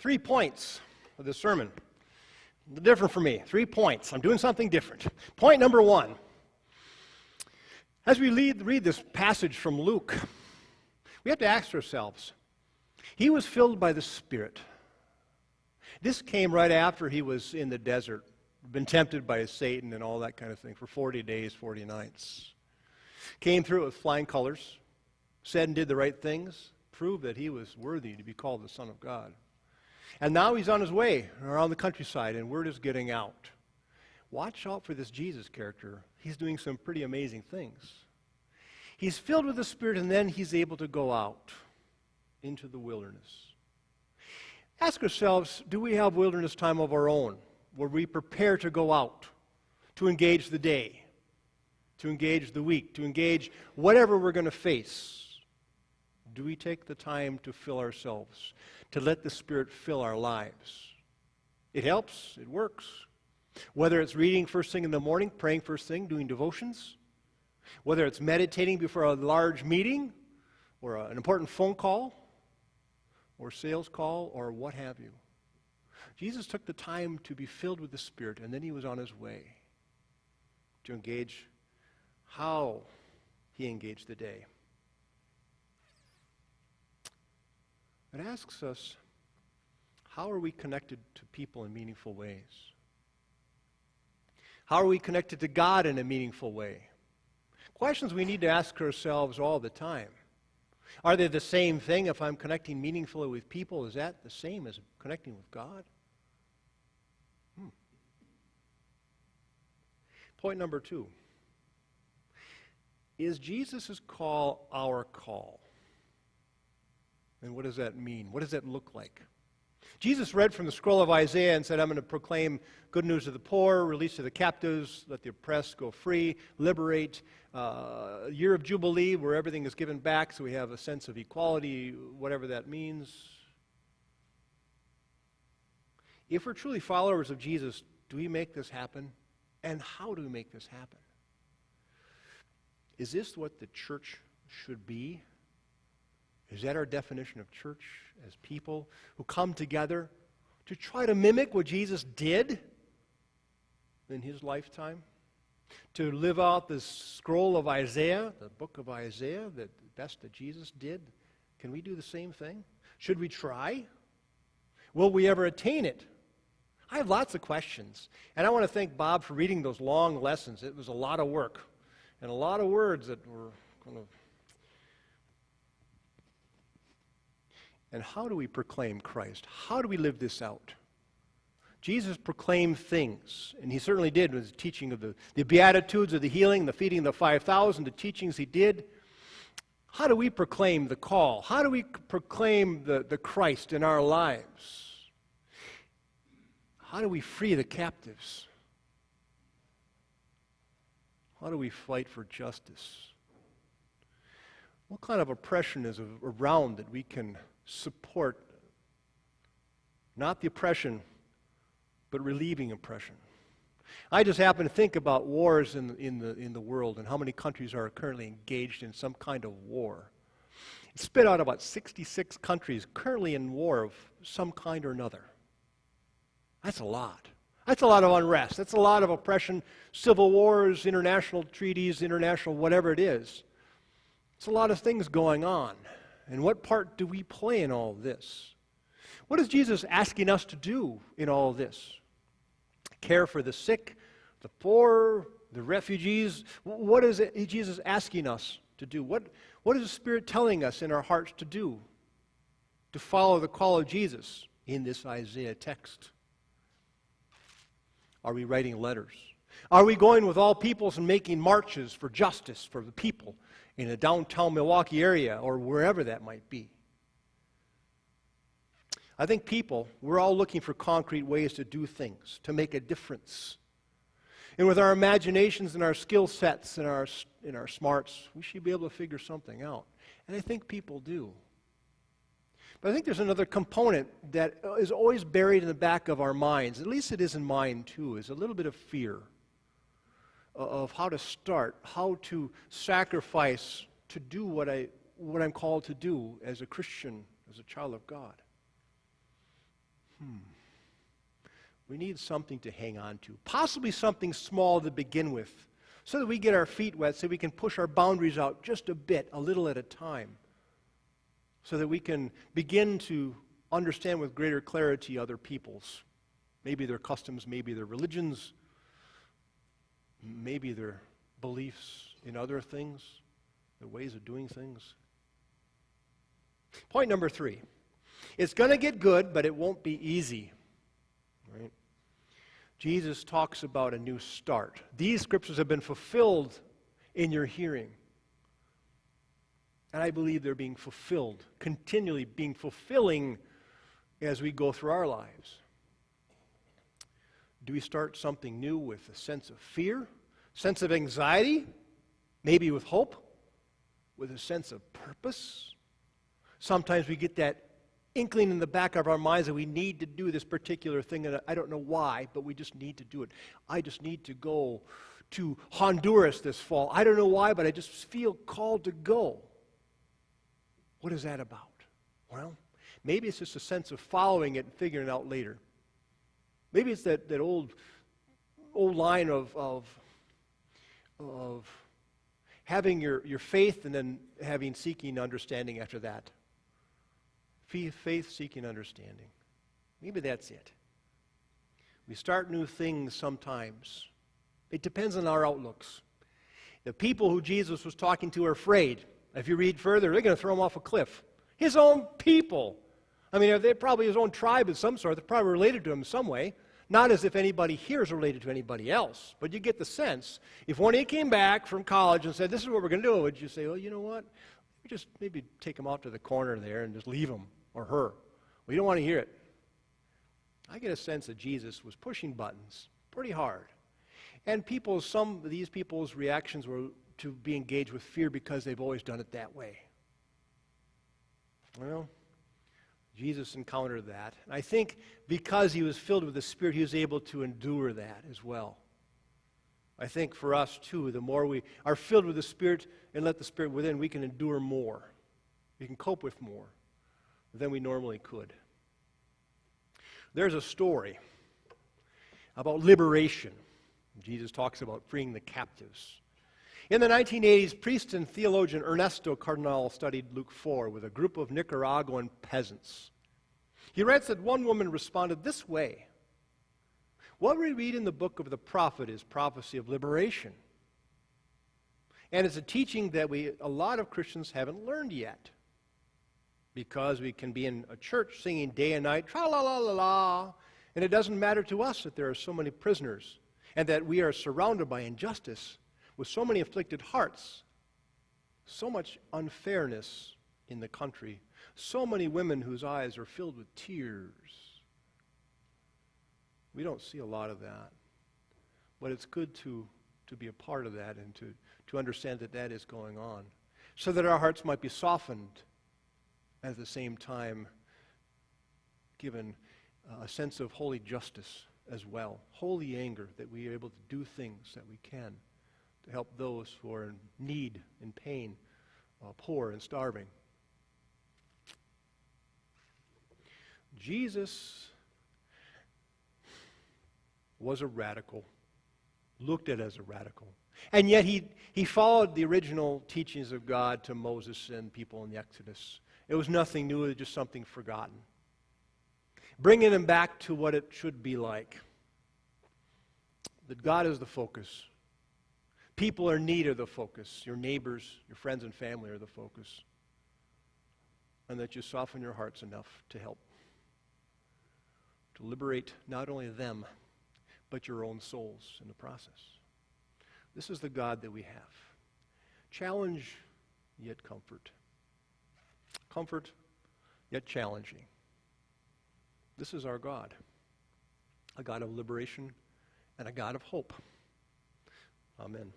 3 points of this sermon. Different for me. 3 points. I'm doing something different. Point number 1. As we read this passage from Luke, we have to ask ourselves, he was filled by the Spirit. This came right after he was in the desert, been tempted by Satan and all that kind of thing for 40 days, 40 nights. Came through it with flying colors, said and did the right things, proved that he was worthy to be called the Son of God. And now he's on his way around the countryside, and word is getting out. Watch out for this Jesus character. He's doing some pretty amazing things. He's filled with the Spirit, and then he's able to go out into the wilderness. Ask ourselves, do we have wilderness time of our own, where we prepare to go out, to engage the day, to engage the week, to engage whatever we're going to face? Do we take the time to fill ourselves, to let the Spirit fill our lives? It helps. It works. Whether it's reading first thing in the morning, praying first thing, doing devotions, whether it's meditating before a large meeting or an important phone call or sales call or what have you. Jesus took the time to be filled with the Spirit, and then he was on his way to engage how he engaged the day. It asks us, how are we connected to people in meaningful ways? How are we connected to God in a meaningful way? Questions we need to ask ourselves all the time. Are they the same thing? If I'm connecting meaningfully with people, is that the same as connecting with God? Point number 2. Is Jesus' call our call? And what does that mean? What does that look like? Jesus read from the scroll of Isaiah and said, I'm going to proclaim good news to the poor, release to the captives, let the oppressed go free, liberate, a year of Jubilee where everything is given back so we have a sense of equality, whatever that means. If we're truly followers of Jesus, do we make this happen? And how do we make this happen? Is this what the church should be? Is that our definition of church, as people who come together to try to mimic what Jesus did in his lifetime? To live out the scroll of Isaiah, the book of Isaiah, the best that Jesus did? Can we do the same thing? Should we try? Will we ever attain it? I have lots of questions. And I want to thank Bob for reading those long lessons. It was a lot of work and a lot of words that were kind of... And how do we proclaim Christ? How do we live this out? Jesus proclaimed things, and he certainly did with his teaching of the Beatitudes, of the healing, the feeding of the 5,000, the teachings he did. How do we proclaim the call? How do we proclaim the Christ in our lives? How do we free the captives? How do we fight for justice? What kind of oppression is around that we can support? Not the oppression, but relieving oppression. I just happen to think about wars in the world and how many countries are currently engaged in some kind of war. It spit out about 66 countries currently in war of some kind or another. That's a lot. That's a lot of unrest. That's a lot of oppression, civil wars, international treaties, international whatever it is. It's a lot of things going on. And what part do we play in all this? What is Jesus asking us to do in all this? Care for the sick, the poor, the refugees. What is Jesus asking us to do? What is the Spirit telling us in our hearts to do? To follow the call of Jesus in this Isaiah text. Are we writing letters? Are we going with all peoples and making marches for justice for the people in the downtown Milwaukee area or wherever that might be? I think we're all looking for concrete ways to do things, to make a difference. And with our imaginations and our skill sets and our smarts, we should be able to figure something out. And I think people do. But I think there's another component that is always buried in the back of our minds, at least it is in mine too, is a little bit of fear of how to start, how to sacrifice to do what I'm called to do as a Christian, as a child of God. We need something to hang on to, possibly something small to begin with, so that we get our feet wet, so we can push our boundaries out just a bit, a little at a time, so that we can begin to understand with greater clarity other peoples, maybe their customs, maybe their religions, maybe their beliefs in other things, their ways of doing things. Point number 3. It's going to get good, but it won't be easy. Right? Jesus talks about a new start. These scriptures have been fulfilled in your hearing. And I believe they're being fulfilled, continually being fulfilling as we go through our lives. Do we start something new with a sense of fear, sense of anxiety, maybe with hope, with a sense of purpose? Sometimes we get that inkling in the back of our minds that we need to do this particular thing, and I don't know why, but we just need to do it. I just need to go to Honduras this fall. I don't know why, but I just feel called to go. What is that about? Well, maybe it's just a sense of following it and figuring it out later. Maybe it's that old line of having your faith and then having seeking understanding after that. Faith, seeking understanding. Maybe that's it. We start new things sometimes. It depends on our outlooks. The people who Jesus was talking to are afraid. If you read further, they're going to throw him off a cliff. His own people. I mean, they're probably his own tribe of some sort. They're probably related to him in some way. Not as if anybody here is related to anybody else. But you get the sense. If one of you came back from college and said, this is what we're going to do, would you say, well, you know what? We just maybe take him out to the corner there and just leave him or her. We don't want to hear it. I get a sense that Jesus was pushing buttons pretty hard. And some of these people's reactions were to be engaged with fear because they've always done it that way. Well, Jesus encountered that. And I think because he was filled with the Spirit, he was able to endure that as well. I think for us, too, the more we are filled with the Spirit and let the Spirit within, we can endure more. We can cope with more than we normally could. There's a story about liberation. Jesus talks about freeing the captives. In the 1980s, priest and theologian Ernesto Cardenal studied Luke 4 with a group of Nicaraguan peasants. He writes that one woman responded this way: what we read in the book of the prophet is prophecy of liberation. And it's a teaching that a lot of Christians haven't learned yet. Because we can be in a church singing day and night, tra-la-la-la-la, and it doesn't matter to us that there are so many prisoners and that we are surrounded by injustice with so many afflicted hearts, so much unfairness in the country, so many women whose eyes are filled with tears. We don't see a lot of that, but it's good to be a part of that and to understand that that is going on, so that our hearts might be softened, at the same time given a sense of holy justice as well, holy anger, that we are able to do things that we can to help those who are in need, in pain, poor and starving. Jesus was a radical, looked at as a radical, and yet he followed the original teachings of God to Moses and people in the Exodus. It was nothing new, it was just something forgotten. Bringing them back to what it should be like. That God is the focus. People in need are the focus. Your neighbors, your friends and family are the focus. And that you soften your hearts enough to help. To liberate not only them, but your own souls in the process. This is the God that we have. Challenge, yet comfort. Comfort, yet challenging. This is our God. A God of liberation and a God of hope. Amen.